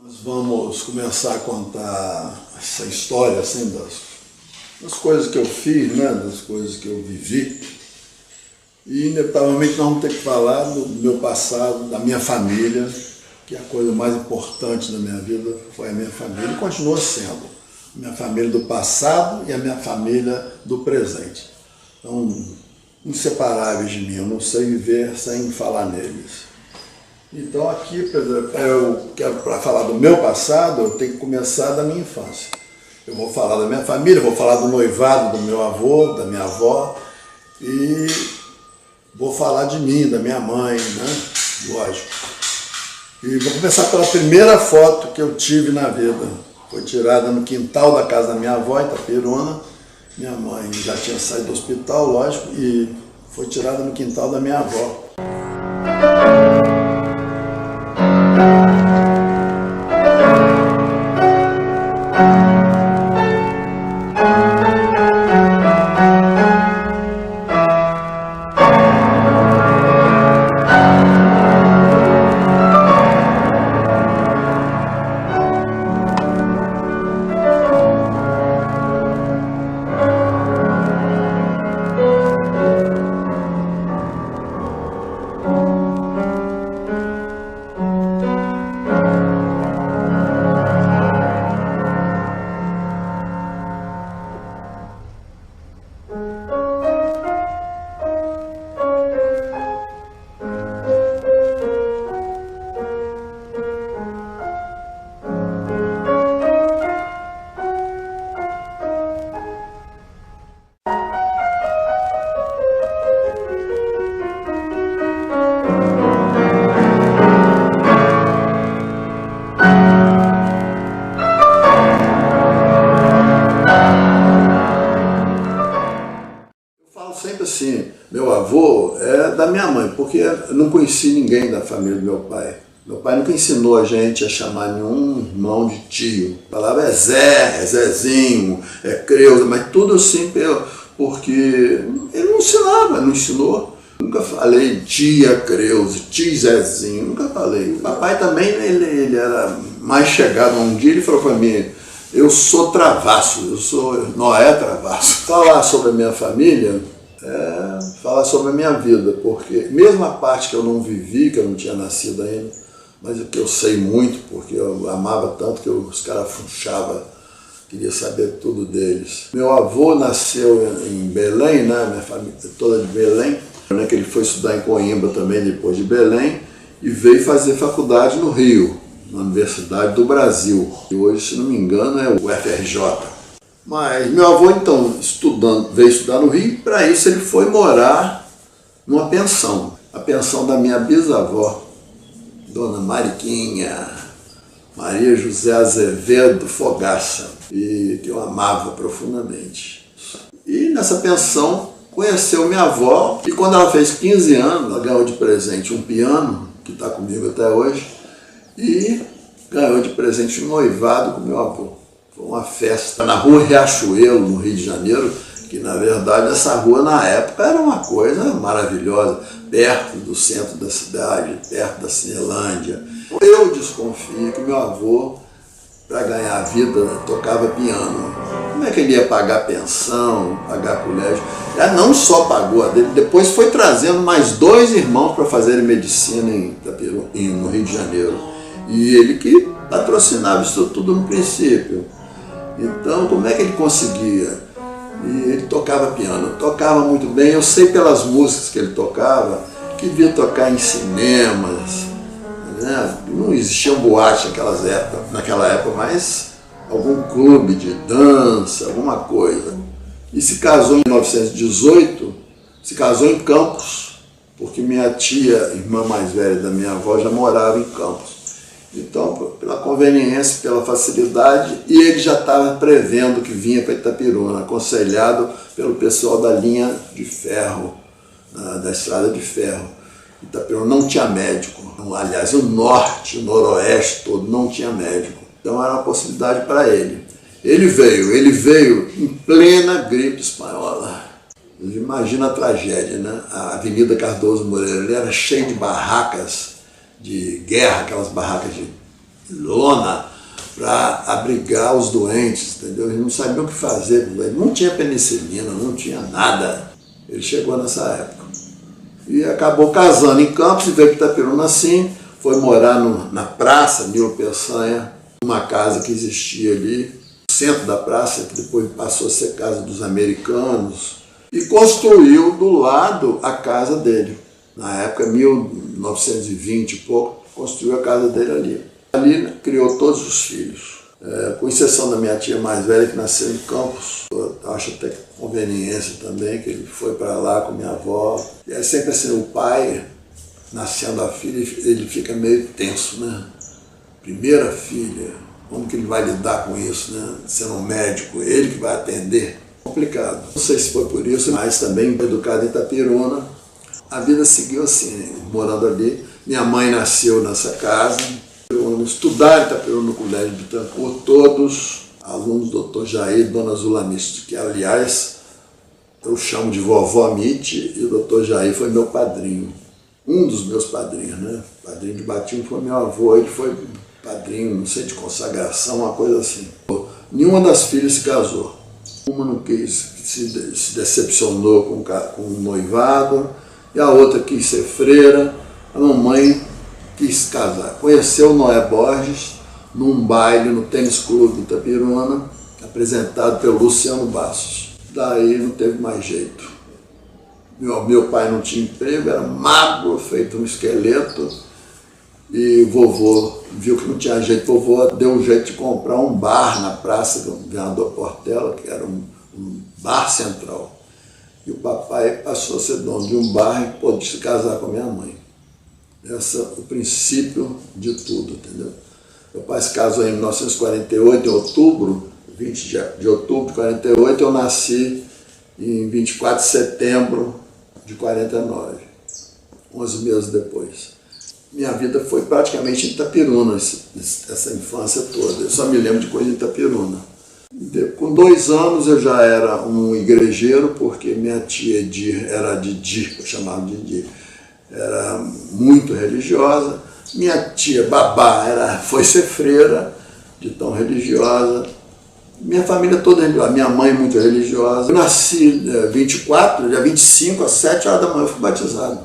Nós vamos começar a contar essa história assim, das coisas que eu fiz, né, das coisas que eu vivi. E inevitavelmente nós vamos ter que falar do meu passado, da minha família, que é a coisa mais importante da minha vida foi a minha família e continua sendo. A minha família do passado e a minha família do presente. Então, inseparáveis de mim, eu não sei viver sem falar neles. Então aqui, por exemplo, eu quero, para falar do meu passado, eu tenho que começar da minha infância. Eu vou falar da minha família, vou falar do noivado do meu avô, da minha avó, e vou falar de mim, da minha mãe, né? Lógico. E vou começar pela primeira foto que eu tive na vida. Foi tirada no quintal da casa da minha avó, em Itapiruna. Minha mãe já tinha saído do hospital, lógico, e foi tirada no quintal da minha avó. Sempre assim, meu avô é da minha mãe, porque eu não conheci ninguém da família do meu pai. Meu pai nunca ensinou a gente a chamar nenhum irmão de tio. A palavra é Zé, é Zezinho, é Creuza, mas tudo assim, porque ele não ensinava, não ensinou. Nunca falei tia Creuza, tio Zezinho, nunca falei. O papai também, ele era mais chegado. Um dia ele falou para mim, eu sou Travasso, eu sou Noé Travasso. Falar sobre a minha família, falar sobre a minha vida, porque mesmo a parte que eu não vivi, que eu não tinha nascido ainda, mas o que eu sei muito, porque eu amava tanto que os caras funchavam, queria saber tudo deles. Meu avô nasceu em Belém, né, minha família toda de Belém, né, que ele foi estudar em Coimbra também depois de Belém, e veio fazer faculdade no Rio, na Universidade do Brasil, que hoje, se não me engano, é o FRJ. Mas meu avô, então, veio estudar no Rio, e para isso ele foi morar numa pensão. A pensão da minha bisavó, Dona Mariquinha, Maria José Azevedo Fogaça, e que eu amava profundamente. E nessa pensão conheceu minha avó, e quando ela fez 15 anos, ela ganhou de presente um piano, que está comigo até hoje, e ganhou de presente um noivado com meu avô. Foi uma festa na rua Riachuelo, no Rio de Janeiro, que na verdade essa rua na época era uma coisa maravilhosa, perto do centro da cidade, perto da Cinelândia. Eu desconfio que meu avô, para ganhar vida, tocava piano. Como é que ele ia pagar pensão, pagar colégio? Ele não só pagou a dele, depois foi trazendo mais 2 irmãos para fazerem medicina no Rio de Janeiro. E ele que patrocinava isso tudo no princípio. Então, como é que ele conseguia? E ele tocava piano, tocava muito bem. Eu sei pelas músicas que ele tocava, que devia tocar em cinemas, né? Não existia boate naquela época, mas algum clube de dança, alguma coisa. E se casou em 1918, se casou em Campos, porque minha tia, irmã mais velha da minha avó, já morava em Campos. Então, pela conveniência, pela facilidade, e ele já estava prevendo que vinha para Itapiruna, aconselhado pelo pessoal da linha de ferro, da estrada de ferro. Itapiruna não tinha médico, aliás, o norte, o noroeste todo não tinha médico. Então era uma possibilidade para ele. Ele veio em plena gripe espanhola. Imagina a tragédia, né? A Avenida Cardoso Moreira, ele era cheio de barracas de guerra, aquelas barracas de lona para abrigar os doentes, entendeu? Eles não sabiam o que fazer, não tinha penicilina, não tinha nada. Ele chegou nessa época. E acabou casando em Campos e veio para Itaperuna assim, foi morar na praça Nilo Peçanha, uma casa que existia ali, no centro da praça, que depois passou a ser casa dos americanos, e construiu do lado a casa dele. Na época, 1920 e pouco, construiu a casa dele ali. Ali criou todos os filhos, com exceção da minha tia mais velha, que nasceu em Campos. Eu acho até conveniência também, que ele foi para lá com minha avó. E é sempre assim, o pai, nascendo a filha, ele fica meio tenso, né? Primeira filha, como que ele vai lidar com isso, né? Sendo um médico, ele que vai atender. Complicado. Não sei se foi por isso, mas também educado em Itaperuna. A vida seguiu assim, morando ali. Minha mãe nasceu nessa casa. Estudaram em Itaperuna no Colégio Bittencourt, todos alunos do Dr. Jair e Dona Zulamiste, que aliás eu chamo de vovó Mite, e o Dr. Jair foi meu padrinho. Um dos meus padrinhos, né? O padrinho de batismo foi meu avô, ele foi padrinho, não sei, de consagração, uma coisa assim. Nenhuma das filhas se casou. Uma não quis, se decepcionou com o noivado, e a outra quis ser freira. A mamãe quis casar. Conheceu o Noé Borges num baile no Tênis Clube de Itaperuna, apresentado pelo Luciano Bastos. Daí não teve mais jeito. Meu pai não tinha emprego, era magro, feito um esqueleto, e vovô viu que não tinha jeito. Vovô deu um jeito de comprar um bar na praça do Governador Portela, que era um bar central. E o papai passou a ser dono de um bar e pôde se casar com a minha mãe. Esse é o princípio de tudo, entendeu? Meu pai se casou em 1948, em outubro, 20 de outubro de 48, eu nasci em 24 de setembro de 49, 11 meses depois. Minha vida foi praticamente em Itaperuna, essa infância toda. Eu só me lembro de coisa em Itaperuna. Com 2 anos eu já era um igrejeiro, porque minha tia Edir era Didi, eu chamava de Didi. Era muito religiosa. Minha tia Babá foi ser freira, de tão religiosa. Minha família toda religiosa, minha mãe muito religiosa. Eu nasci 24, dia 25, às 7 horas da manhã eu fui batizado.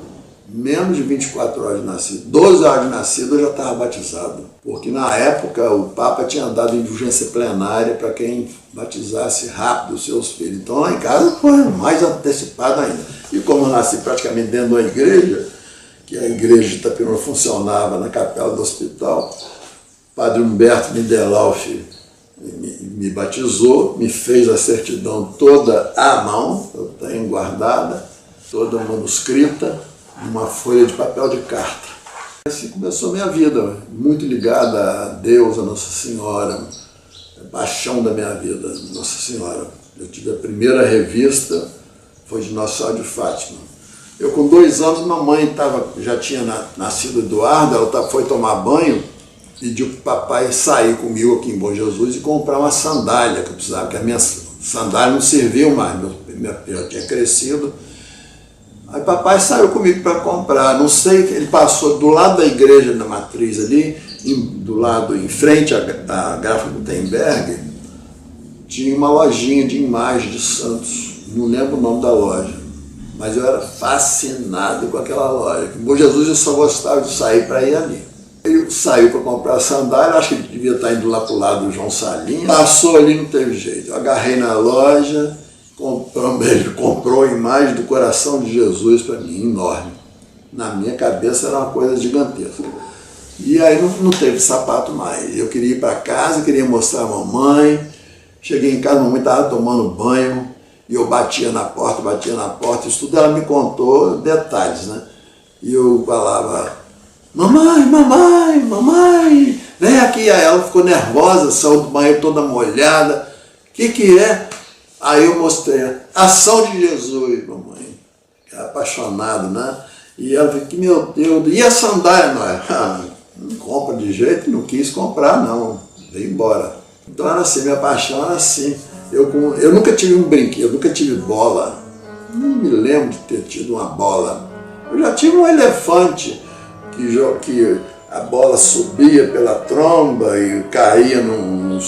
Menos de 24 horas de nascido. 12 horas de nascido eu já estava batizado. Porque na época o Papa tinha dado indulgência plenária para quem batizasse rápido os seus filhos. Então lá em casa foi mais antecipado ainda. E como eu nasci praticamente dentro da igreja, que a igreja de Itaperuna funcionava na capela do hospital, o padre Humberto Mindelauf me batizou, me fez a certidão toda à mão, eu tenho guardada, toda manuscrita, numa folha de papel de carta. Assim começou a minha vida, muito ligada a Deus, a Nossa Senhora, a paixão da minha vida, Nossa Senhora. Eu tive a primeira revista, foi de Nossa Senhora de Fátima. Eu com 2 anos, mamãe já tinha nascido Eduardo, ela foi tomar banho, pediu para o papai sair comigo aqui em Bom Jesus e comprar uma sandália que eu precisava, porque a minha sandália não serviu mais, eu tinha crescido. Aí papai saiu comigo para comprar, não sei, ele passou do lado da igreja da matriz ali, do lado em frente à Gráfica Gutenberg, tinha uma lojinha de imagem de santos, não lembro o nome da loja, mas eu era fascinado com aquela loja. Em Bom Jesus eu só gostava de sair para ir ali. Ele saiu para comprar a sandália, acho que ele devia estar indo lá para o lado do João Salinha, passou ali, não teve jeito, eu agarrei na loja, ele comprou a imagem do coração de Jesus para mim, enorme. Na minha cabeça era uma coisa gigantesca. E aí não teve sapato mais. Eu queria ir para casa, queria mostrar a mamãe. Cheguei em casa, a mamãe estava tomando banho, e eu batia na porta, isso tudo ela me contou detalhes, né? E eu falava, mamãe, vem aqui. Aí ela ficou nervosa, saiu do banheiro toda molhada. O que é? Aí eu mostrei, ação de Jesus, mamãe, apaixonado, né? E ela falou, meu Deus, e a sandália? Não compra de jeito, não quis comprar não, veio embora. Então era assim, minha paixão era assim. Eu nunca tive um brinquedo, nunca tive bola, não me lembro de ter tido uma bola. Eu já tive um elefante que a bola subia pela tromba e caía num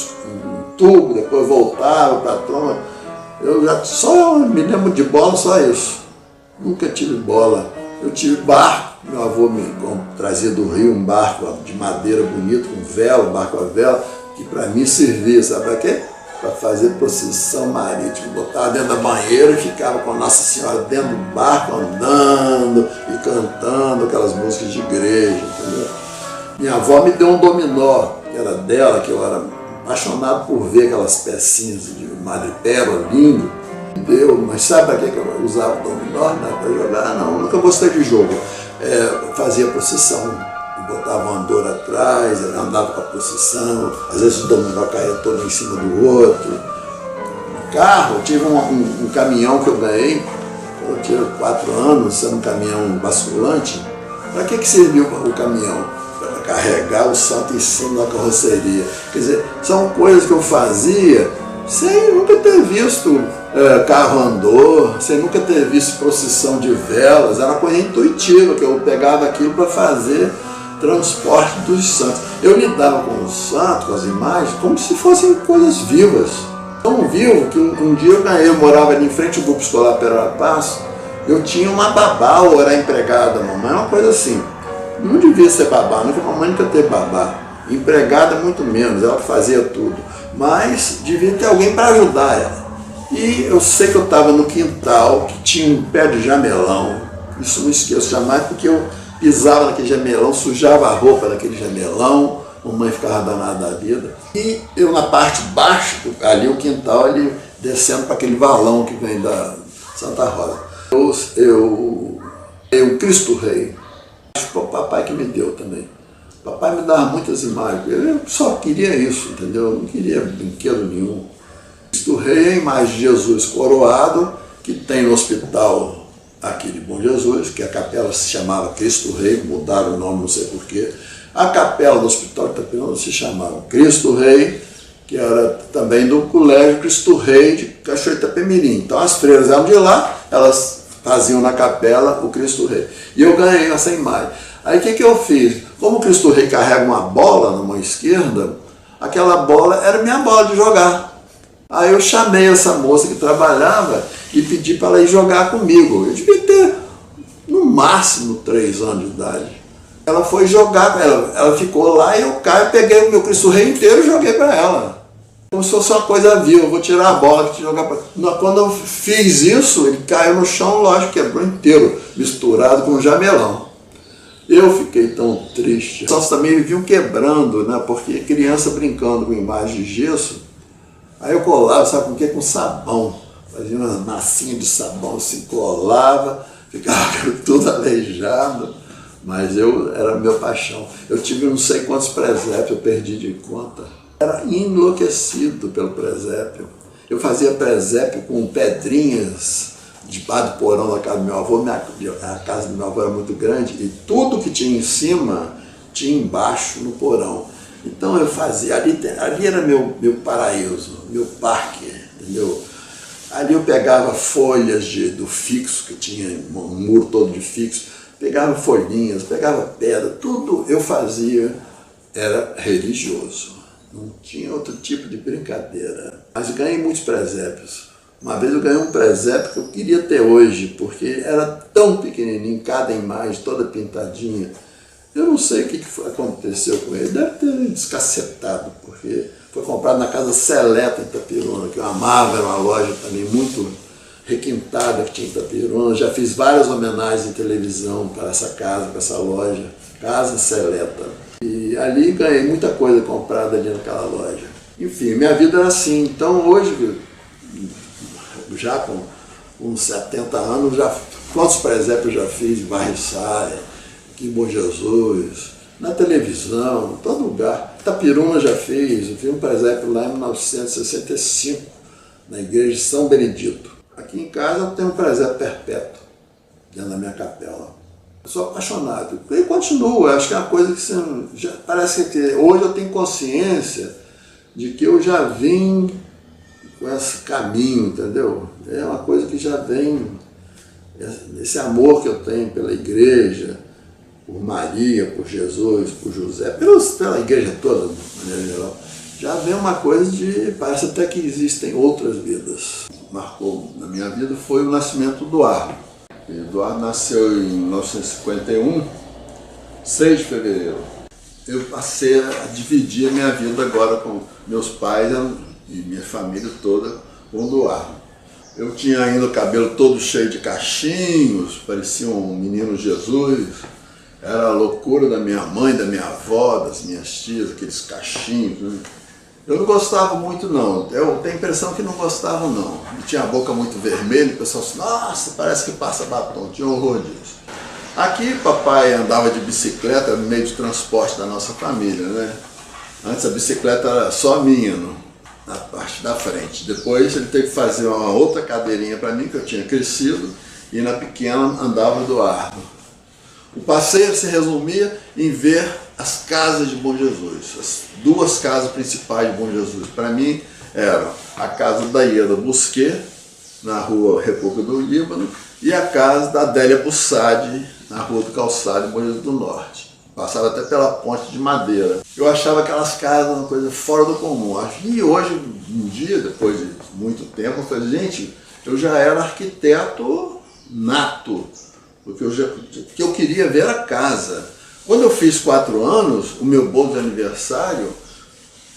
tubo, depois voltava para a tromba. Eu já só me lembro de bola, só isso. Nunca tive bola. Eu tive barco, meu avô me trazia do Rio um barco de madeira bonito, com vela, barco a vela, que para mim servia, sabe para quê? Para fazer procissão marítima. Botava dentro da banheira e ficava com a Nossa Senhora dentro do barco, andando e cantando aquelas músicas de igreja, entendeu? Minha avó me deu um dominó, que era dela, que eu era apaixonado por ver aquelas pecinhas de madrepérola, lindo. Deu, mas sabe para que eu usava o dominó? Para jogar? Não, nunca gostei de jogo. Fazia procissão, botava um andor atrás, andava com a procissão, às vezes o dominó caía todo em cima do outro. No carro, eu tive um caminhão que eu ganhei, eu tinha 4 anos, era um caminhão basculante. Para que serviu o caminhão? Para carregar o santo em cima da carroceria. Quer dizer, são coisas que eu fazia sem nunca ter visto carro andor, sem nunca ter visto procissão de velas. Era uma coisa intuitiva, que eu pegava aquilo para fazer transporte dos santos. Eu lidava com os santos, com as imagens, como se fossem coisas vivas. Tão vivo que um dia eu morava ali em frente ao grupo escolar Pereira Passo, eu tinha uma babá, ou era empregada da mamãe, uma coisa assim. Não devia ser babá, a mamãe nunca teve babá. Empregada muito menos, ela fazia tudo. Mas devia ter alguém para ajudar ela. E eu sei que eu estava no quintal, que tinha um pé de jamelão. Isso não esqueço jamais, porque eu pisava naquele jamelão, sujava a roupa daquele jamelão, mamãe ficava danada da vida. E eu na parte de baixo, ali o quintal, ali descendo para aquele valão que vem da Santa Rosa. O Cristo Rei, acho que foi o papai que me deu também. O papai me dava muitas imagens, eu só queria isso, entendeu? Eu não queria brinquedo nenhum. Cristo Rei é a imagem de Jesus coroado, que tem no hospital aqui de Bom Jesus, que a capela se chamava Cristo Rei, mudaram o nome, não sei porquê. A capela do Hospital de Itapirona se chamava Cristo Rei, que era também do Colégio Cristo Rei de Cachoeira de Itapemirim. Então as freiras eram de lá, elas faziam na capela o Cristo Rei. E eu ganhei essa imagem. Aí o que eu fiz? Como o Cristo Rei carrega uma bola na mão esquerda, aquela bola era minha bola de jogar. Aí eu chamei essa moça que trabalhava e pedi para ela ir jogar comigo. Eu devia ter, no máximo, 3 anos de idade. Ela foi jogar, ela ficou lá e eu peguei o meu Cristo Rei inteiro e joguei para ela. Como se fosse uma coisa viva, eu vou tirar a bola e jogar para ela. Quando eu fiz isso, ele caiu no chão, lógico, quebrou inteiro, misturado com um jamelão. Eu fiquei tão triste. Os santos também viviam quebrando, né? Porque criança brincando com imagem de gesso. Aí eu colava, sabe com o quê? Com sabão. Fazia uma massinha de sabão, assim, colava, ficava tudo aleijado. Mas era meu paixão. Eu tive não sei quantos presépios, eu perdi de conta. Era enlouquecido pelo presépio. Eu fazia presépio com pedrinhas debaixo do porão da casa do meu avô. A casa do meu avô era muito grande e tudo que tinha em cima tinha embaixo no porão. Então eu fazia, ali era meu paraíso, meu parque, entendeu? Ali eu pegava folhas do fixo, que tinha um muro todo de fixo, pegava folhinhas, pegava pedra, tudo eu fazia, era religioso. Não tinha outro tipo de brincadeira. Mas eu ganhei muitos presépios. Uma vez eu ganhei um presépio que eu queria ter hoje, porque era tão pequenininho, cada imagem toda pintadinha. Eu não sei o que aconteceu com ele, deve ter descacetado, porque foi comprado na Casa Seleta em Itapirona, que eu amava, era uma loja também muito requintada que tinha em Itapirona. Já fiz várias homenagens em televisão para essa casa, para essa loja, Casa Seleta. E ali ganhei muita coisa comprada ali naquela loja. Enfim, minha vida era assim. Então hoje, já com uns 70 anos, quantos presépios eu já fiz em Barriçaia, aqui em Bom Jesus, na televisão, em todo lugar. Itapiruna já fez, eu fiz um presépio lá em 1965, na igreja de São Benedito. Aqui em casa eu tenho um presépio perpétuo, dentro da minha capela. Eu sou apaixonado. E continuo, acho que é uma coisa que parece que hoje eu tenho consciência de que eu já vim com esse caminho, entendeu? É uma coisa que já vem, esse amor que eu tenho pela igreja, por Maria, por Jesus, por José, pela igreja toda, de maneira geral, já vem uma coisa de, parece até que existem outras vidas. Marcou na minha vida foi o nascimento do Eduardo. Eduardo nasceu em 1951, 6 de fevereiro. Eu passei a dividir a minha vida agora com meus pais e minha família toda com o Eduardo. Eu tinha ainda o cabelo todo cheio de cachinhos, parecia um menino Jesus. Era a loucura da minha mãe, da minha avó, das minhas tias, aqueles cachinhos, né? Eu não gostava muito não, eu tenho a impressão que não gostava não. Eu tinha a boca muito vermelha, o pessoal disse, nossa, parece que passa batom, tinha horror disso. Aqui papai andava de bicicleta no meio de transporte da nossa família, né? Antes a bicicleta era só minha, na parte da frente. Depois ele teve que fazer uma outra cadeirinha para mim, que eu tinha crescido, e na pequena andava o Eduardo. O passeio se resumia em ver as casas de Bom Jesus, as 2 casas principais de Bom Jesus. Para mim eram a casa da Ieda Busquet, na rua República do Líbano, e a casa da Adélia Bussadi, na rua do Calçado, em Bom Jesus do Norte. Passava até pela ponte de madeira. Eu achava aquelas casas uma coisa fora do comum. E hoje, um dia, depois de muito tempo, eu falei, gente, eu já era arquiteto nato, porque eu queria ver a casa. Quando eu fiz 4 anos, o meu bolo de aniversário,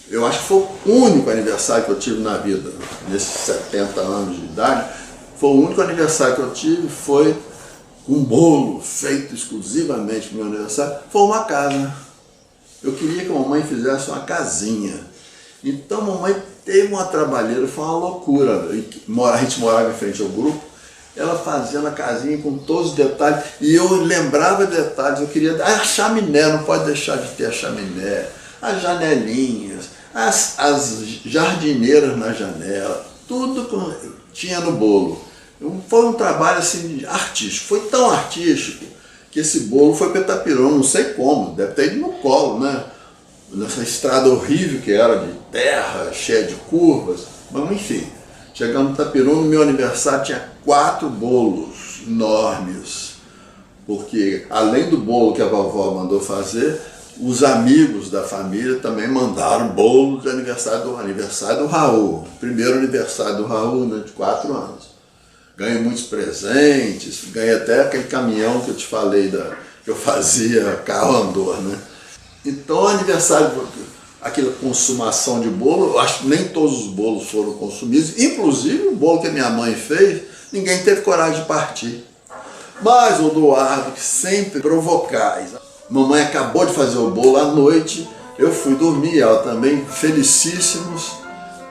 eu acho que foi o único aniversário que eu tive na vida, nesses 70 anos de idade, foi o único aniversário que eu tive, foi um bolo feito exclusivamente para o meu aniversário, foi uma casa. Eu queria que a mamãe fizesse uma casinha. Então a mamãe teve uma trabalheira, foi uma loucura. A gente morava em frente ao grupo, ela fazendo a casinha com todos os detalhes, e eu lembrava detalhes, eu queria... A chaminé, não pode deixar de ter a chaminé, as janelinhas, as jardineiras na janela, tudo tinha no bolo. Foi um trabalho assim, artístico, foi tão artístico que esse bolo foi para Itapirão, não sei como, deve ter ido no colo, né? Nessa estrada horrível que era, de terra, cheia de curvas, mas enfim. Chegando no Itapirão, no meu aniversário tinha 4 bolos enormes, porque além do bolo que a vovó mandou fazer, os amigos da família também mandaram bolo de aniversário do Raul, primeiro aniversário do Raul, né, de 4 anos. Ganhei muitos presentes, ganhei até aquele caminhão que eu te falei, que eu fazia carro andor, né? Então o aniversário, aquela consumação de bolo, eu acho que nem todos os bolos foram consumidos, inclusive o bolo que a minha mãe fez, ninguém teve coragem de partir. Mas o Eduardo, que sempre provocais, mamãe acabou de fazer o bolo à noite, eu fui dormir, ela também, felicíssimos,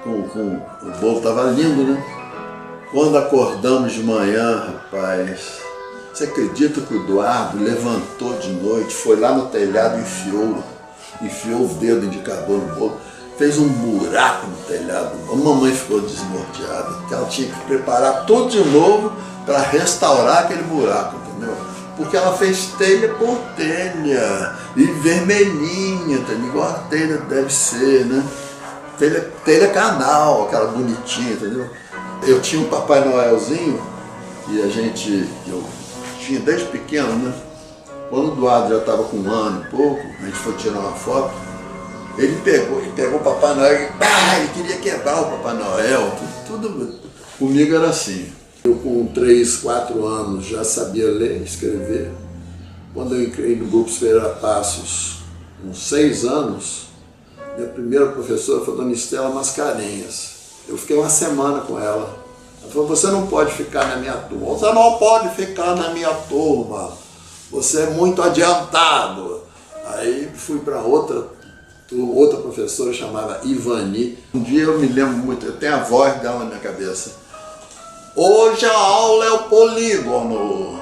o bolo estava lindo, né? Quando acordamos de manhã, rapaz, você acredita que o Eduardo levantou de noite, foi lá no telhado e enfiou o dedo indicador no bolo, fez um buraco no telhado. A mamãe ficou desnorteada, porque ela tinha que preparar tudo de novo para restaurar aquele buraco, entendeu? Porque ela fez telha por telha, e vermelhinha, igual a telha deve ser, né? Telha canal, aquela bonitinha, entendeu? Eu tinha um Papai Noelzinho, e eu tinha desde pequeno, né? Quando o Eduardo já estava com 1 ano e pouco, a gente foi tirar uma foto, ele pegou o Papai Noel e ele queria quebrar o Papai Noel, tudo comigo era assim. Eu com 3, 4 anos já sabia ler e escrever. Quando eu entrei no Grupo Ferreira Passos, com 6 anos, minha primeira professora foi a Dona Estela Mascarenhas. Eu fiquei 1 semana com ela. Ela falou, você não pode ficar na minha turma. Você não pode ficar na minha turma. Você é muito adiantado. Aí fui para outra professora, chamada Ivani. Um dia eu me lembro muito, eu tenho a voz dela na minha cabeça. Hoje a aula é o polígono.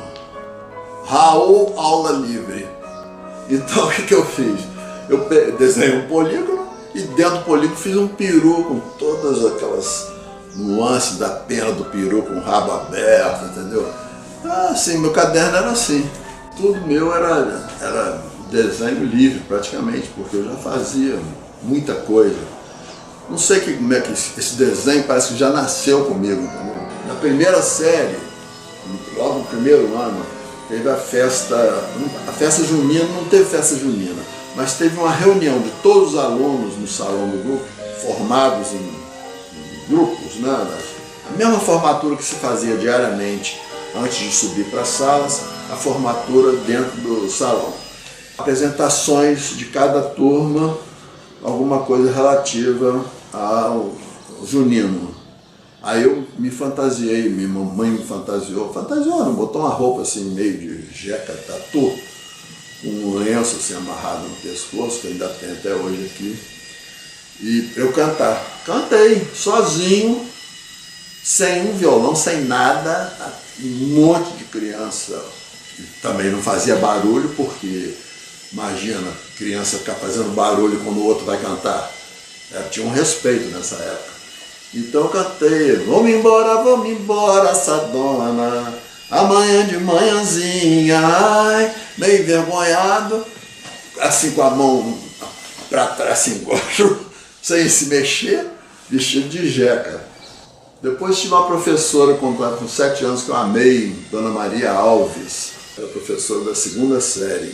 Raul, aula livre. Então o que eu fiz? Eu desenhei um polígono e dentro do polígono fiz um peru com todas aquelas nuances da pena do peru com o rabo aberto, entendeu? Assim, meu caderno era assim. Tudo meu era desenho livre praticamente, porque eu já fazia muita coisa. Não sei como é que esse desenho parece que já nasceu comigo, entendeu? Na primeira série, logo no primeiro ano, teve a festa junina, não teve festa junina, mas teve uma reunião de todos os alunos no salão do grupo, formados em grupos, né? A mesma formatura que se fazia diariamente antes de subir para as salas, a formatura dentro do salão. Apresentações de cada turma, alguma coisa relativa ao junino. Aí eu me fantasiei, minha mamãe me fantasiou, não, botou uma roupa assim meio de jeca tatu, com um lenço assim amarrado no pescoço, que ainda tem até hoje aqui, e eu cantar. Cantei, sozinho, sem um violão, sem nada, um monte de criança, que também não fazia barulho, porque imagina, criança ficar fazendo barulho quando o outro vai cantar. Tinha um respeito nessa época. Então eu cantei, vamos embora, Sadona, amanhã de manhãzinha, ai, meio envergonhado, assim com a mão para trás, assim, embaixo, sem se mexer, vestido de jeca. Depois tive uma professora com 7 anos que eu amei, Dona Maria Alves, era professora da 2ª série.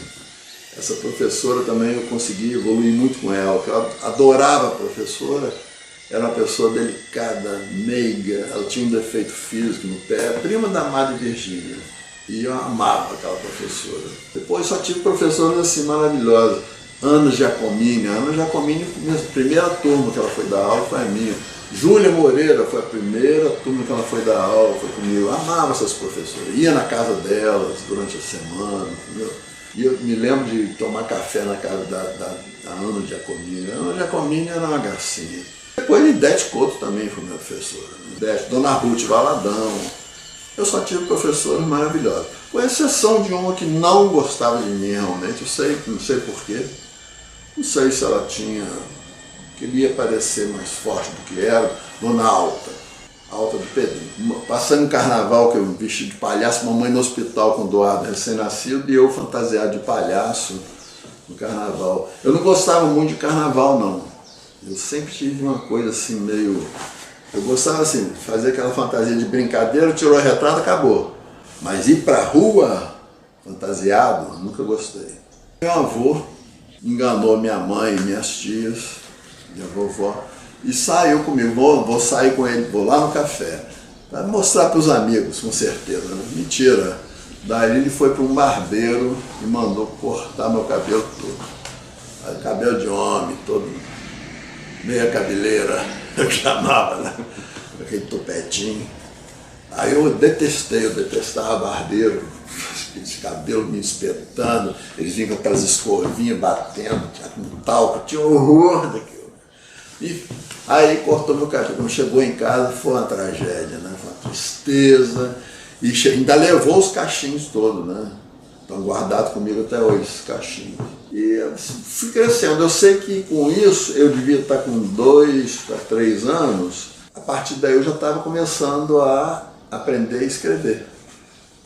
Essa professora também eu consegui evoluir muito com ela, porque eu adorava a professora. Era uma pessoa delicada, meiga, ela tinha um defeito físico no pé, prima da Madre Virgínia. E eu amava aquela professora. Depois só tive professoras assim maravilhosas. Ana Giacomini, minha primeira turma que ela foi dar aula foi a minha. Júlia Moreira foi a primeira turma que ela foi dar aula, foi comigo. Eu amava essas professoras, ia na casa delas durante a semana, entendeu? E eu me lembro de tomar café na casa da Ana Giacomini. A Ana Giacomini era uma gracinha. Depois Lidete Couto também foi minha professora. Lidete, Dona Ruth Valadão. Eu só tive professores maravilhosos. Com exceção de uma que não gostava de mim realmente, não sei porquê. Não sei se ela queria parecer mais forte do que era. Dona Alta do Pedrinho. Passando no carnaval, que eu vesti de palhaço, mamãe no hospital com o Eduardo recém-nascido e eu fantasiado de palhaço no carnaval. Eu não gostava muito de carnaval, não. Eu sempre tive uma coisa assim meio... Eu gostava assim, de fazer aquela fantasia de brincadeira, tirou o retrato, acabou. Mas ir pra rua fantasiado, nunca gostei. Meu avô enganou minha mãe e minhas tias, minha vovó, e saiu comigo. Vou sair com ele, vou lá no café. Vai mostrar para os amigos, com certeza, né? Mentira. Daí ele foi para um barbeiro e mandou cortar meu cabelo todo. Cabelo de homem, todo... meia cabeleira, eu chamava, né? Aquele topetinho. Aí eu detestava barbeiro, aqueles cabelos me espetando, eles vinham com aquelas escovinhas batendo, com talco, tinha horror daquilo. E aí cortou meu cabelo. Quando chegou em casa foi uma tragédia, né? Foi uma tristeza. E ainda levou os cachinhos todos, né? Estão guardados comigo até hoje, esses cachinhos. E eu fui crescendo. Eu sei que com isso eu devia estar com 2 para 3 anos. A partir daí eu já estava começando a aprender a escrever.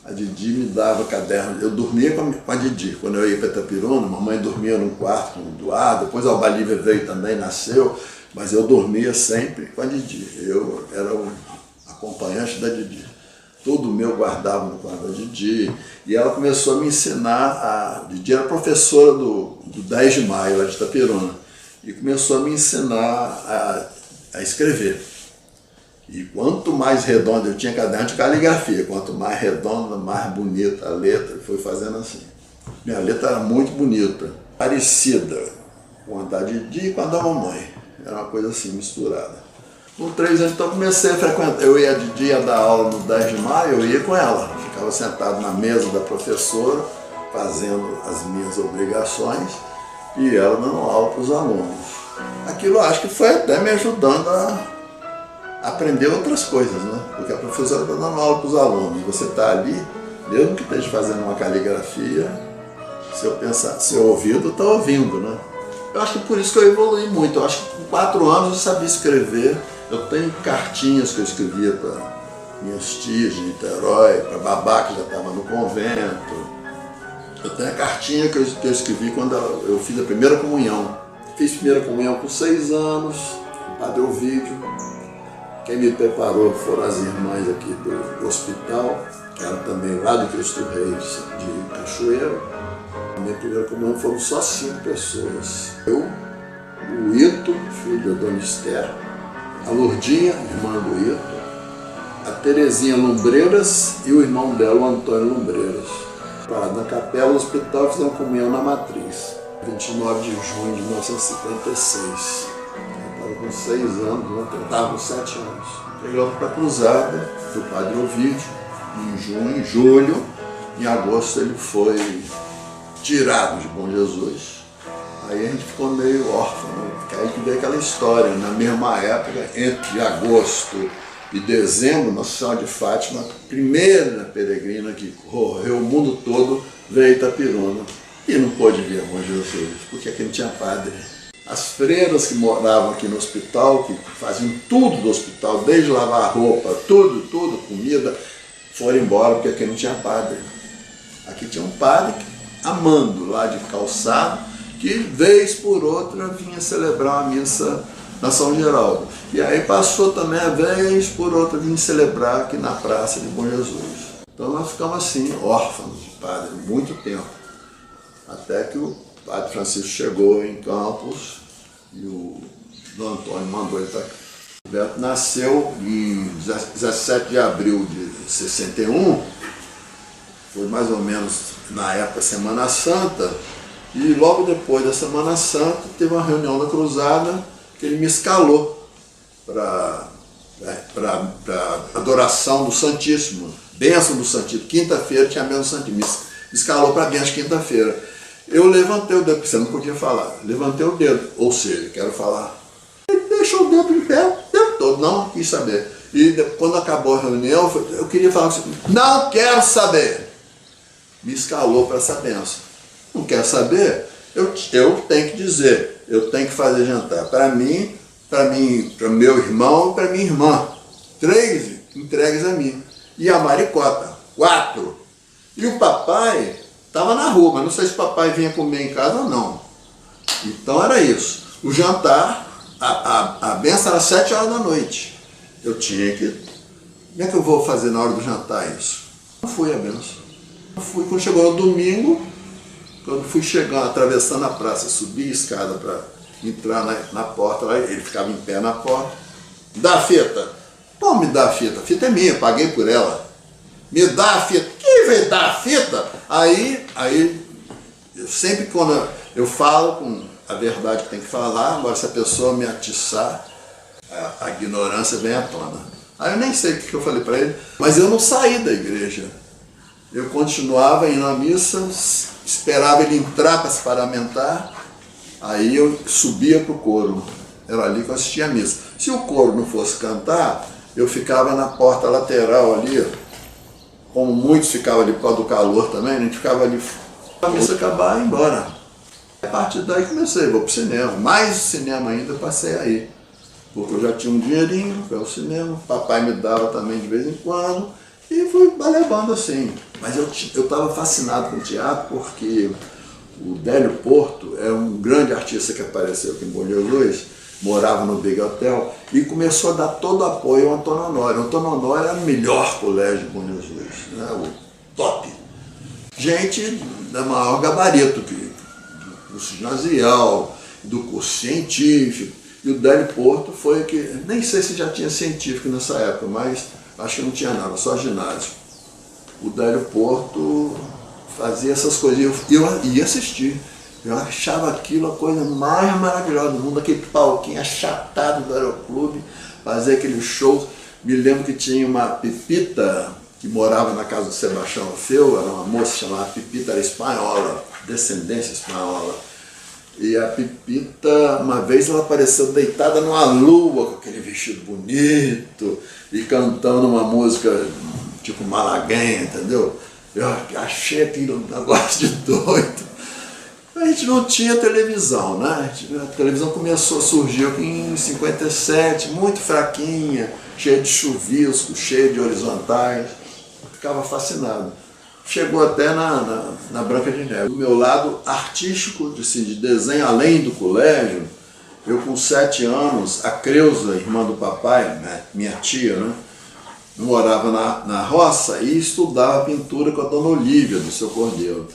A Didi me dava caderno. Eu dormia com a Didi. Quando eu ia para Itapiruna, mamãe dormia num quarto com o Eduardo. Depois a Alba Lívia veio também, nasceu. Mas eu dormia sempre com a Didi. Eu era o acompanhante da Didi. Tudo meu guardava no quarto da Didi. E ela começou a me ensinar. A Didi era professora do 10 de maio, lá de Itapiruna. E começou a me ensinar a escrever. E quanto mais redondo, eu tinha caderno de caligrafia, quanto mais redonda, mais bonita a letra, foi fazendo assim. Minha letra era muito bonita, parecida com a da Didi e com a da mamãe. Era uma coisa assim, misturada. Com 3 anos, então comecei a frequentar. Eu ia de dia dar aula no 10 de maio, eu ia com ela. Ficava sentado na mesa da professora, fazendo as minhas obrigações, e ela dando aula para os alunos. Aquilo acho que foi até me ajudando a aprender outras coisas, né? Porque a professora está dando aula para os alunos, você está ali, mesmo que esteja fazendo uma caligrafia, seu ouvido está ouvindo, né? Eu acho que por isso que eu evoluí muito. Eu acho que com 4 anos eu sabia escrever. Eu tenho cartinhas que eu escrevia para minhas tias de Niterói, para babá que já estava no convento. Eu tenho a cartinha que eu escrevi quando eu fiz a primeira comunhão. Fiz primeira comunhão com 6 anos, o Padre Ovídio. Quem me preparou foram as irmãs aqui do hospital. que era também lá do Cristo Rei de Cachoeiro. Na minha primeira comunhão foram só 5 pessoas. Eu, o Ito, filho da Dona Esther, a Lourdinha, irmã do Ito, a Terezinha Lumbreiras e o irmão dela, o Antônio Lumbreiras. Na capela do hospital fizemos comunhão na matriz, 29 de junho de 1956. Eu estava com 6 anos, eu estava com 7 anos. Cheguei logo para a cruzada do Padre Ovídio, em julho. Em agosto ele foi tirado de Bom Jesus. Aí a gente ficou meio órfão, porque aí que veio aquela história. Na mesma época, entre agosto e dezembro, Nossa Senhora de Fátima, a primeira peregrina que correu o mundo todo, veio a Itapiruna. E não pôde vir a Bom Jesus, porque aqui não tinha padre. As freiras que moravam aqui no hospital, que faziam tudo do hospital, desde lavar roupa, tudo, comida, foram embora porque aqui não tinha padre. Aqui tinha um padre amando lá de Calçado, que vez por outra vinha celebrar uma missa na São Geraldo. E aí passou também a vez por outra vinha celebrar aqui na Praça de Bom Jesus. Então nós ficamos assim, órfãos de padre, muito tempo. Até que o Padre Francisco chegou em Campos e o Dom Antônio mandou ele estar aqui. O Beto nasceu em 17 de abril de 61, foi mais ou menos na época Semana Santa, e logo depois da Semana Santa teve uma reunião da Cruzada que ele me escalou para adoração do Santíssimo, bênção do Santíssimo. Quinta-feira tinha a bênção do Santíssimo, me escalou para a bênção de quinta-feira. Eu levantei o dedo, porque você não podia falar, levantei o dedo, ou seja, quero falar. Ele deixou o dedo em pé o tempo todo, não quis saber. E quando acabou a reunião, eu queria falar assim, não quero saber. Me escalou para essa bênção. Não quer saber? Eu tenho que dizer, eu tenho que fazer jantar. Para mim, para meu irmão e para minha irmã. 3 entregues a mim. E a Maricota, 4. E o papai estava na rua, mas não sei se o papai vinha comer em casa ou não. Então era isso. O jantar, a benção era 7 horas da noite. Eu tinha que... Como é que eu vou fazer na hora do jantar isso? Não fui a benção. Fui, quando chegou no domingo, quando fui chegando, atravessando a praça, subi a escada para entrar na porta, lá, ele ficava em pé na porta. Dá a fita. Pô, me dá a fita. A fita é minha, paguei por ela. Me dá a fita. Quem veio dar a fita? Aí eu sempre quando eu falo com a verdade que tem que falar, agora se a pessoa me atiçar, a ignorância vem à tona. Aí eu nem sei o que eu falei para ele, mas eu não saí da igreja. Eu continuava indo à missa, esperava ele entrar para se paramentar, aí eu subia para o coro. Era ali que eu assistia a missa. Se o coro não fosse cantar, eu ficava na porta lateral ali, como muitos ficavam ali por causa do calor também, a gente ficava ali, a missa acabar e ir embora. A partir daí comecei, vou para o cinema, mais cinema ainda passei aí, porque eu já tinha um dinheirinho para o cinema, papai me dava também de vez em quando, e fui levando assim. Mas eu estava fascinado com o teatro porque o Délio Porto é um grande artista que apareceu aqui em Bom Jesus, morava no Big Hotel e começou a dar todo o apoio ao Antônio Honório. O Antônio Honório era o melhor colégio de Bom Jesus, né? O top. Gente da maior gabarito, do curso ginasial, do curso científico. E o Délio Porto foi que, nem sei se já tinha científico nessa época, mas acho que não tinha nada, só ginásio. O Délio Porto fazia essas coisas e eu ia assistir. Eu achava aquilo a coisa mais maravilhosa do mundo, aquele palquinho achatado do Aeroclube, fazer aquele show. Me lembro que tinha uma Pepita, que morava na casa do Sebastião Orfeu, era uma moça chamada Pepita, era espanhola, descendência espanhola. E a Pepita, uma vez ela apareceu deitada numa lua, com aquele vestido bonito, e cantando uma música tipo malaguenha, entendeu? Eu achei aquilo um negócio de doido. A gente não tinha televisão, né? A televisão começou a surgir aqui em 57, muito fraquinha, cheia de chuviscos, cheia de horizontais. Eu ficava fascinado. Chegou até na Branca de Neve. Do meu lado artístico, de desenho, além do colégio, eu com 7 anos, a Creuza, irmã do papai, né, minha tia, né, Eu morava na roça e estudava pintura com a dona Olívia, do Seu Cordeiro.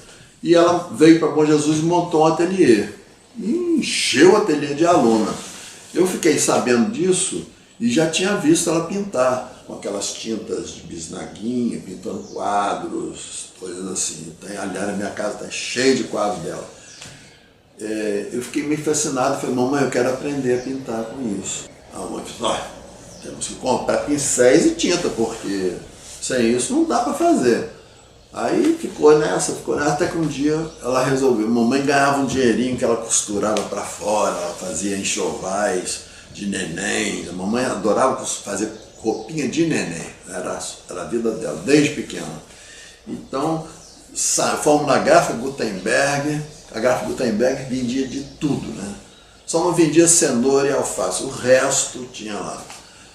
E ela veio para Bom Jesus e montou um ateliê. E encheu o ateliê de alunas. Eu fiquei sabendo disso e já tinha visto ela pintar, com aquelas tintas de bisnaguinha, pintando quadros, coisas assim. Aliás, a minha casa está cheia de quadros dela. Eu fiquei meio fascinado, falei, mamãe, eu quero aprender a pintar com isso. A mãe falou, temos que comprar pincéis e tinta, porque sem isso não dá para fazer. Aí ficou nessa, até que um dia ela resolveu. Mamãe ganhava um dinheirinho que ela costurava para fora, ela fazia enxovais de neném. A mamãe adorava fazer roupinha de neném, era a vida dela, desde pequena. Então, fomos na Gráfica Gutenberg. A Gráfica Gutenberg vendia de tudo, né? Só não vendia cenoura e alface, o resto tinha lá.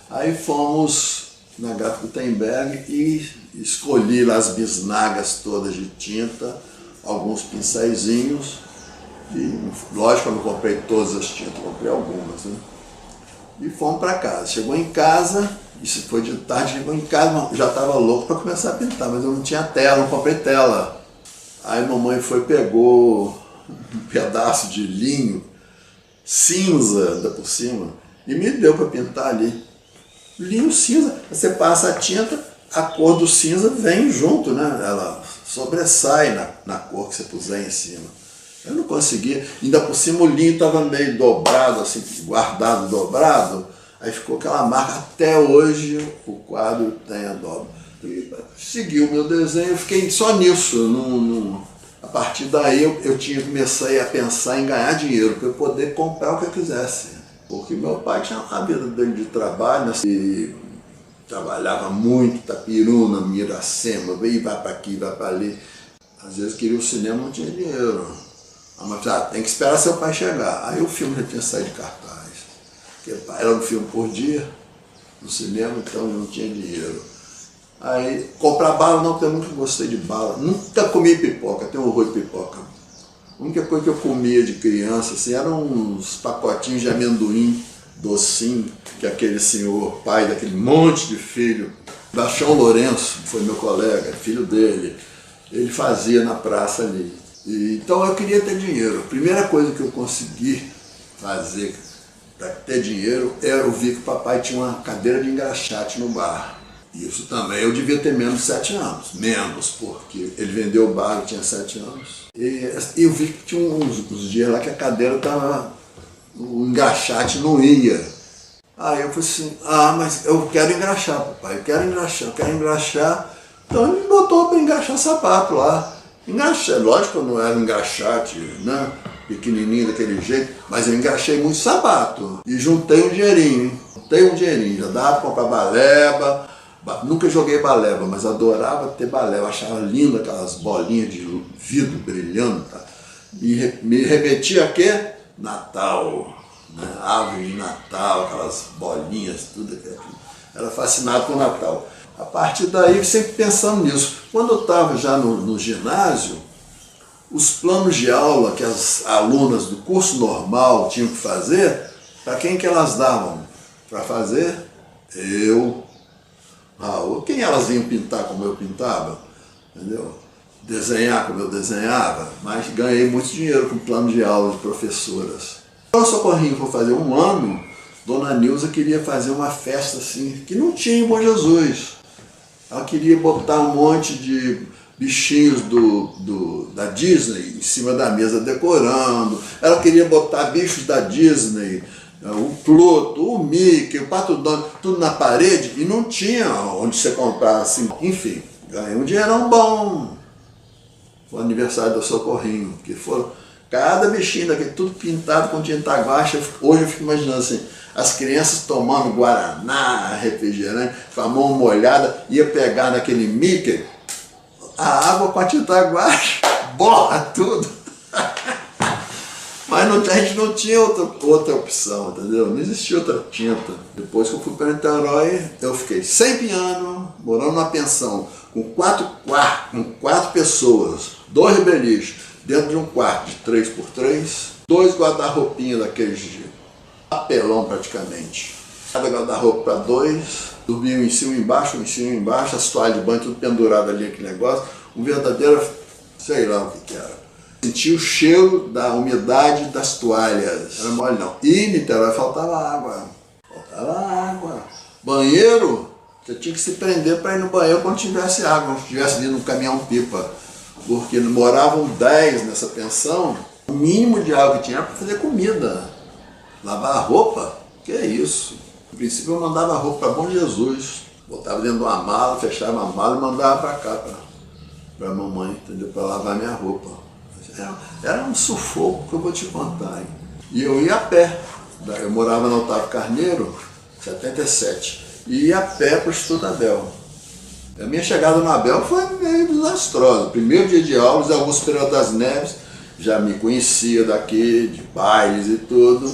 Aí fomos na Gráfica Gutenberg e escolhi lá as bisnagas todas de tinta, alguns pincéizinhos, e lógico eu não comprei todas as tintas, comprei algumas, né? E fomos para casa. Chegou em casa, isso foi de tarde, chegou em casa, já estava louco para começar a pintar, mas eu não tinha tela, não comprei tela. Aí mamãe pegou um pedaço de linho cinza ainda por cima e me deu para pintar ali. Linho cinza, você passa a tinta, a cor do cinza vem junto, né? Ela sobressai na cor que você puser em cima. Eu não conseguia, ainda por cima o linho estava meio dobrado, assim, guardado, dobrado, aí ficou aquela marca. Até hoje o quadro tem a dobra. E segui o meu desenho, eu fiquei só nisso. A partir daí eu comecei a pensar em ganhar dinheiro para eu poder comprar o que eu quisesse. Porque meu pai tinha a vida dele de trabalho, né? E trabalhava muito, Itapiruna, Miracema, vai para aqui, vai para ali. Às vezes queria o cinema, não tinha dinheiro. A mãe falava, tem que esperar seu pai chegar. Aí o filme já tinha saído de cartaz. Porque era um filme por dia, no cinema, então eu não tinha dinheiro. Aí, comprar bala não, porque eu nunca gostei de bala. Nunca comi pipoca, tenho horror de pipoca. A única coisa que eu comia de criança assim, eram uns pacotinhos de amendoim docinho, que aquele senhor, pai daquele monte de filho, Baixão Lourenço, foi meu colega, filho dele, ele fazia na praça ali. Então eu queria ter dinheiro. A primeira coisa que eu consegui fazer para ter dinheiro era ouvir que o papai tinha uma cadeira de engraxate no bar. Isso também, eu devia ter menos de 7 anos, menos, porque ele vendeu o bar, eu tinha 7 anos. E eu vi que tinha uns dias lá que a cadeira estava, o engraxate não ia. Aí eu falei assim, mas eu quero engraxar, papai, eu quero engraxar. Então ele me botou para engraxar sapato lá. Engraxei, lógico que eu não era um engraxate, né, pequenininho daquele jeito, mas eu engraxei muito sapato. E juntei um dinheirinho, já dava para comprar baleba. Nunca joguei baleba, mas adorava ter baleba, achava lindo aquelas bolinhas de vidro brilhando. Tá? Me remetia a quê? Natal, né? Árvore de Natal, aquelas bolinhas, tudo aquilo. Era fascinado com o Natal. A partir daí, sempre pensando nisso. Quando eu estava já no ginásio, os planos de aula que as alunas do curso normal tinham que fazer, para quem que elas davam para fazer? Quem elas iam pintar como eu pintava, entendeu? Desenhar como eu desenhava, mas ganhei muito dinheiro com plano de aula de professoras. Quando o Socorrinho foi fazer 1 ano, Dona Nilza queria fazer uma festa assim, que não tinha em Bom Jesus. Ela queria botar um monte de bichinhos da Disney em cima da mesa decorando. Ela queria botar bichos da Disney, o Pluto, o Mickey, o Pato Donald, tudo na parede, e não tinha onde você comprar assim. Enfim, ganhei um dinheirão bom. Foi o aniversário do Socorrinho, que foram cada bichinho daquele, tudo pintado com tinta guache. Hoje eu fico imaginando assim, as crianças tomando guaraná, refrigerante, com a mão molhada, ia pegar naquele Mickey, a água com a tinta guache, borra tudo. Mas a gente não tinha outra opção, entendeu? Não existia outra tinta. Depois que eu fui para Niterói, eu fiquei sem piano, morando numa pensão, com 4 pessoas, 2 beliches, dentro de um quarto de 3x3, 2 guarda-roupinhas daqueles de papelão praticamente. Cada guarda-roupa para 2, dormia em cima e embaixo, as toalhas de banho tudo pendurado ali, aquele negócio. Um verdadeiro, sei lá o que era. Sentia o cheiro da umidade das toalhas. Não era mole não. E em Niterói faltava água. Banheiro, você tinha que se prender para ir no banheiro quando tivesse água, quando estivesse vindo um caminhão-pipa. Porque moravam 10 nessa pensão. O mínimo de água que tinha era para fazer comida. Lavar a roupa, que é isso. No princípio eu mandava a roupa para Bom Jesus. Botava dentro de uma mala, fechava a mala e mandava para cá, para a mamãe, entendeu? Para lavar minha roupa. Era um sufoco que eu vou te contar, hein? E eu ia a pé. Eu morava no Otávio Carneiro, 77. E ia a pé para o Instituto Abel. A minha chegada no Abel foi meio desastrosa. Primeiro dia de aulas, Augusto Pereira das Neves já me conhecia daqui, de bailes e tudo.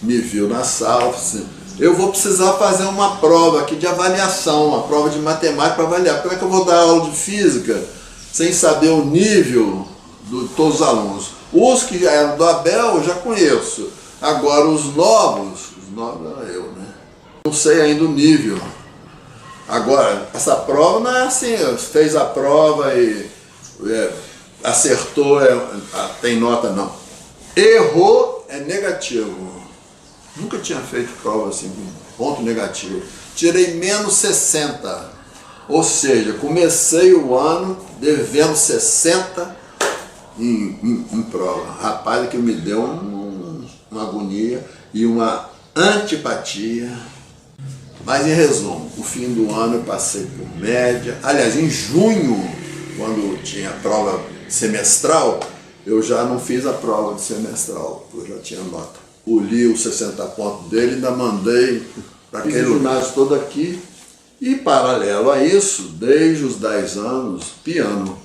Me viu na sala, assim, eu vou precisar fazer uma prova aqui de avaliação, uma prova de matemática para avaliar. Como é que eu vou dar aula de física sem saber o nível de todos os alunos? Os que eram do Abel eu já conheço. Agora os novos era eu, né? Não sei ainda o nível. Agora, essa prova não é assim, fez a prova e acertou, tem nota não. Errou é negativo. Nunca tinha feito prova assim, ponto negativo. Tirei menos 60. Ou seja, comecei o ano devendo 60 em prova. Rapaz, que me deu uma agonia e uma antipatia. Mas em resumo, o fim do ano eu passei por média. Aliás, em junho, quando tinha prova semestral, eu já não fiz a prova de semestral, porque eu já tinha nota. Li os 60 pontos dele e ainda mandei para aquele ginásio todo aqui. E paralelo a isso, desde os 10 anos, piano.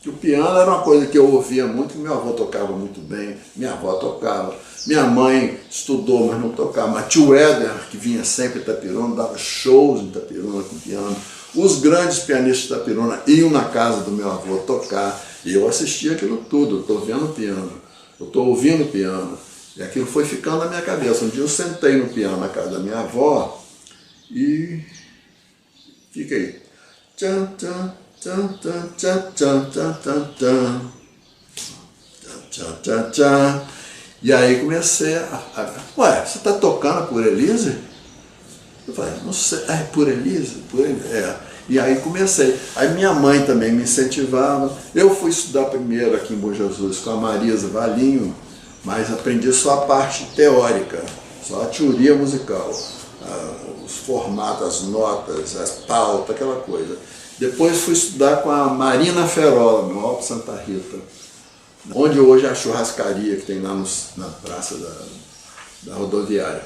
O piano era uma coisa que eu ouvia muito, meu avô tocava muito bem, minha avó tocava. Minha mãe estudou, mas não tocava. Mas tio Éder, que vinha sempre em Itapirona, dava shows em Itapirona com piano. Os grandes pianistas de Itapirona iam na casa do meu avô tocar. E eu assistia aquilo tudo, eu estou vendo piano, eu estou ouvindo piano. E aquilo foi ficando na minha cabeça. Um dia eu sentei no piano na casa da minha avó e fiquei. Tchan, tchan, tchan, tchan, tchan, tchan, tchan, tchan, tchan. Tchan, tchan, tchan. E aí comecei ué, você está tocando por Elise? Eu falei, não sei, por Elise? E aí comecei. Aí minha mãe também me incentivava. Eu fui estudar primeiro aqui em Bom Jesus com a Marisa Valinho, mas aprendi só a parte teórica, só a teoria musical, os formatos, as notas, as pautas, aquela coisa. Depois fui estudar com a Marina Ferola, no Alto Santa Rita, onde hoje é a churrascaria que tem lá na praça da rodoviária.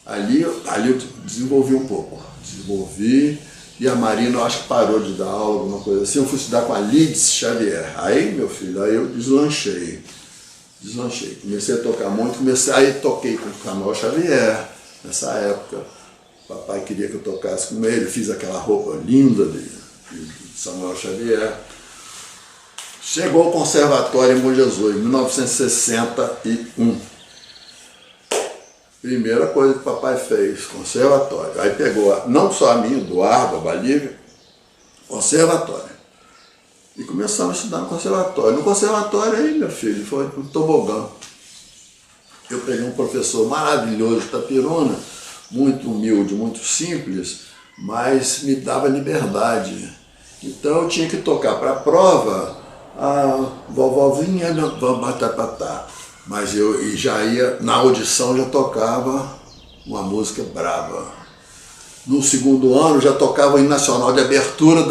Ali eu desenvolvi um pouco, e a Marina eu acho que parou de dar aula, alguma coisa assim. Eu fui estudar com a Lides Xavier. Aí, meu filho, aí eu deslanchei. Comecei a tocar muito, aí toquei com o Samuel Xavier, nessa época. O papai queria que eu tocasse com ele, fiz aquela roupa linda de Samuel Xavier. Chegou ao conservatório em Bom Jesus, em 1961. Primeira coisa que o papai fez, conservatório. Aí pegou, não só a minha, o Eduardo, a Balívia, conservatório. E começamos a estudar no conservatório. No conservatório aí, meu filho, foi um tobogã. Eu peguei um professor maravilhoso de Itapirona, muito humilde, muito simples, mas me dava liberdade. Então eu tinha que tocar para a prova a vovovinha, batatá. Mas eu já ia, na audição já tocava uma música brava. No segundo ano já tocava o hino nacional de abertura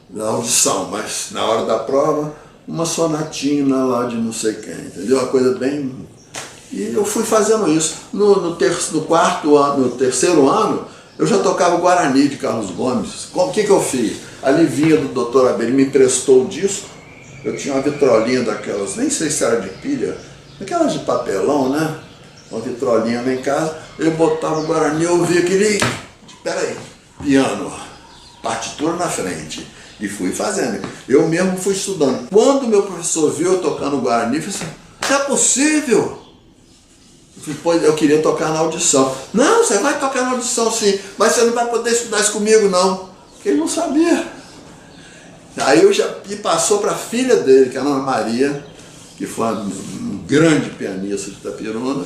da audição, mas na hora da prova, uma sonatina lá de não sei quem, entendeu? Uma coisa bem... E eu fui fazendo isso. No terceiro ano, eu já tocava o Guarani de Carlos Gomes. O que eu fiz? A Livinha do Dr. Abel me emprestou o disco. Eu tinha uma vitrolinha daquelas, nem sei se era de pilha, aquelas de papelão, né? Uma vitrolinha lá em casa. Eu botava o Guarani, eu ouvia aquele... Peraí, piano, partitura na frente. E fui fazendo. Eu mesmo fui estudando. Quando meu professor viu eu tocando o Guarani, ele falou assim, não é possível. Eu depois eu queria tocar na audição. Não, você vai tocar na audição sim, mas você não vai poder estudar isso comigo não. Porque ele não sabia. Aí e passou para a filha dele, que é a Ana Maria, que foi um grande pianista de Itapiruna,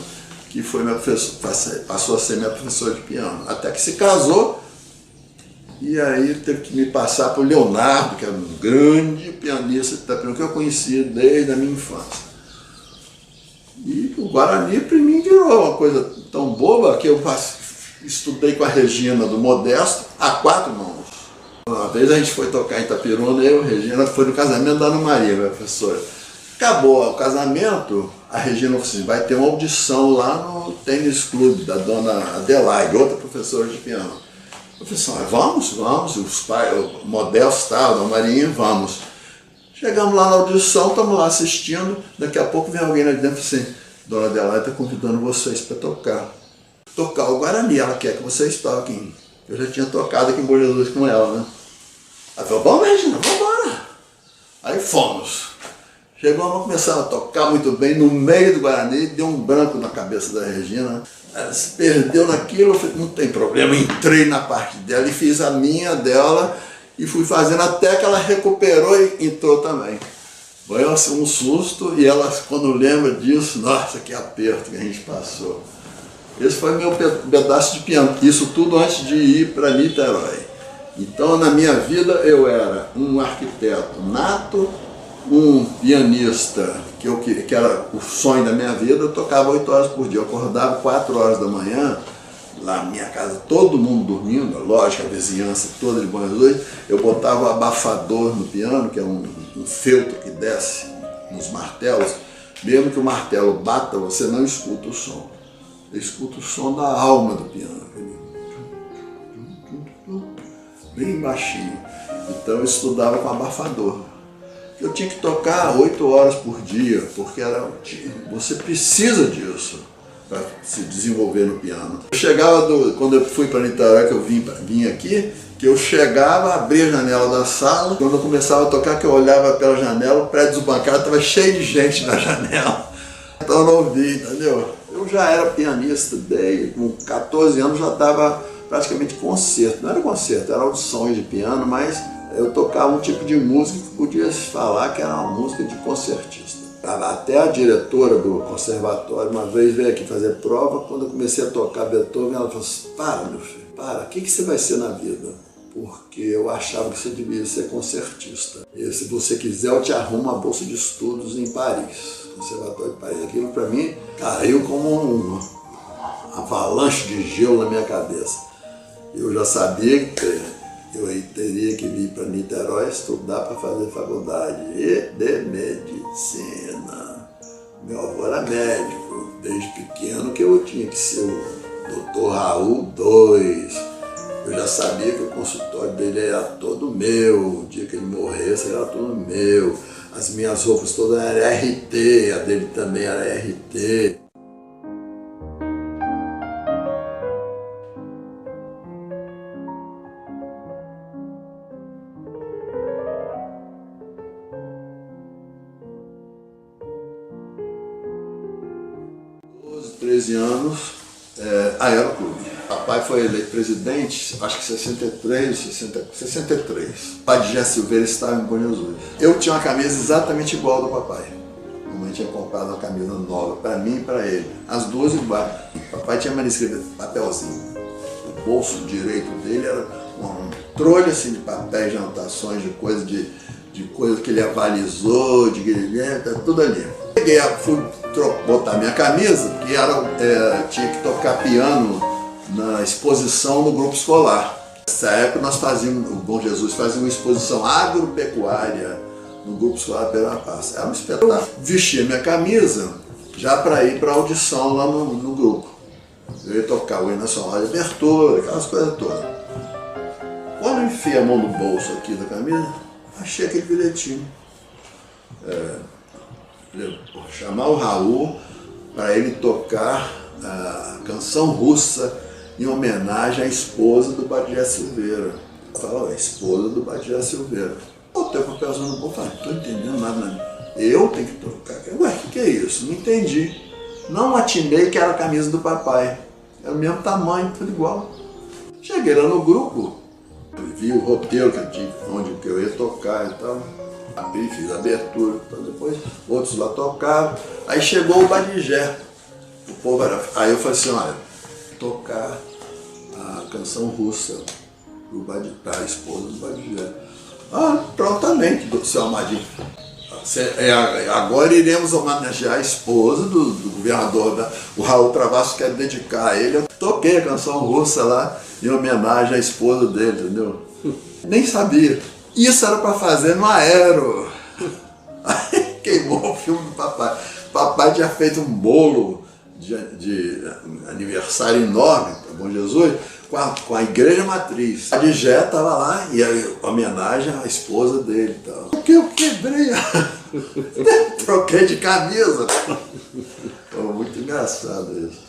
que foi minha professora, passou a ser minha professora de piano. Até que se casou, e aí teve que me passar para o Leonardo, que era um grande pianista de Itapiruna, que eu conhecia desde a minha infância. E o Guarani, para mim, virou uma coisa tão boba que eu estudei com a Regina do Modesto a 4 mãos. Uma vez a gente foi tocar em Itapiruna, eu e a Regina foi no casamento da Ana Maria, minha professora. Acabou o casamento, a Regina falou assim, vai ter uma audição lá no Tênis Clube da dona Adelaide, outra professora de piano. Eu falei assim, vamos, os pais, o Modesto, a Dona Marinha, vamos. Chegamos lá na audição, estamos lá assistindo, daqui a pouco vem alguém lá dentro e assim, Dona Adelaide está convidando vocês para tocar. Tocar o Guarani, ela quer que vocês toquem. Eu já tinha tocado aqui em Bom Jesus com ela, né? Ela falou, vamos Regina, vamos embora. Aí fomos. Chegamos, começaram a tocar muito bem, no meio do Guarani, deu um branco na cabeça da Regina. Ela se perdeu naquilo, eu falei, não tem problema, entrei na parte dela e fiz a minha dela e fui fazendo até que ela recuperou e entrou também. Foi assim, um susto e ela, quando lembra disso, nossa, que aperto que a gente passou. Esse foi meu pedaço de piano, isso tudo antes de ir para Niterói. Então, na minha vida, eu era um arquiteto nato, um pianista, que era o sonho da minha vida. Eu tocava 8 horas por dia, eu acordava 4 horas da manhã, lá na minha casa, todo mundo dormindo, lógico, a vizinhança toda de Bom Jesus, eu botava o abafador no piano, que é um feltro que desce nos martelos, mesmo que o martelo bata, você não escuta o som. Eu escuto o som da alma do piano, bem baixinho. Então eu estudava com abafador. Eu tinha que tocar 8 horas por dia, porque você precisa disso para se desenvolver no piano. Eu chegava, quando eu fui para Niterói, que eu vim aqui, que eu chegava, abria a janela da sala, quando eu começava a tocar, que eu olhava pela janela, o prédio do bancário estava cheio de gente na janela. Então eu não ouvi, entendeu? Eu já era pianista, com 14 anos já estava praticamente concerto. Não era concerto, era audições de piano, mas eu tocava um tipo de música que podia se falar que era uma música de concertista. Até a diretora do conservatório uma vez veio aqui fazer prova, quando eu comecei a tocar Beethoven, ela falou assim, para meu filho, para, o que você vai ser na vida? Porque eu achava que você devia ser concertista. E se você quiser, eu te arrumo uma bolsa de estudos em Paris, Conservatório de Paris. Aquilo para mim caiu como uma avalanche de gelo na minha cabeça. Eu já sabia que eu teria que vir para Niterói estudar para fazer faculdade de medicina. Meu avô era médico, desde pequeno que eu tinha que ser o Dr. Raul II. Eu já sabia que o consultório dele era todo meu, o dia que ele morresse era todo meu. As minhas roupas todas eram RT, a dele também era RT. Aos 13 anos, Aeroclube. Papai foi eleito presidente, acho que 63. Pai de Jé Silveira estava em Bom Jesus. Eu tinha uma camisa exatamente igual do papai. Mamãe tinha comprado uma camisa nova para mim e para ele. As duas iguais. Papai tinha escrito papelzinho. O bolso direito dele era um trolho assim, de papéis, de anotações, de coisas que ele avalizou, tudo ali. Peguei, fui botar minha camisa, que tinha que tocar piano na exposição no grupo escolar. Nessa época nós fazíamos, o Bom Jesus fazia uma exposição agropecuária no grupo escolar Pera Paz. Era um espetáculo. Eu vestia minha camisa já para ir para a audição lá no grupo. Eu ia tocar o hino nacional de abertura, aquelas coisas todas. Quando eu enfiei a mão no bolso aqui da camisa, achei aquele bilhetinho. Chamar o Raul para ele tocar a canção russa em homenagem à esposa do Badjé Silveira. Fala, esposa do Badjé Silveira. Botei o papelzinho no bolso, falei, não estou entendendo nada. Eu tenho que tocar. Ué, o que é isso? Não entendi. Não atinei que era a camisa do papai. Era o mesmo tamanho, tudo igual. Cheguei lá no grupo, vi o roteiro onde eu ia tocar e tal. Abri, fiz a abertura, então depois outros lá tocaram. Aí chegou o Badijé. O povo era... Aí eu falei assim, olha, tocar a canção russa para a esposa do Badijé. Ah, prontamente, seu Amadinho. Agora iremos homenagear a esposa do governador, o Raul Travasso quer dedicar a ele. Eu toquei a canção russa lá em homenagem à esposa dele, entendeu? Nem sabia. Isso era para fazer no Aero. Aí queimou o filme do papai. Papai tinha feito um bolo de aniversário enorme para Bom Jesus com a igreja matriz. A Badijé estava lá e a homenagem à esposa dele e tal. Porque eu quebrei, troquei de camisa. Foi muito engraçado isso.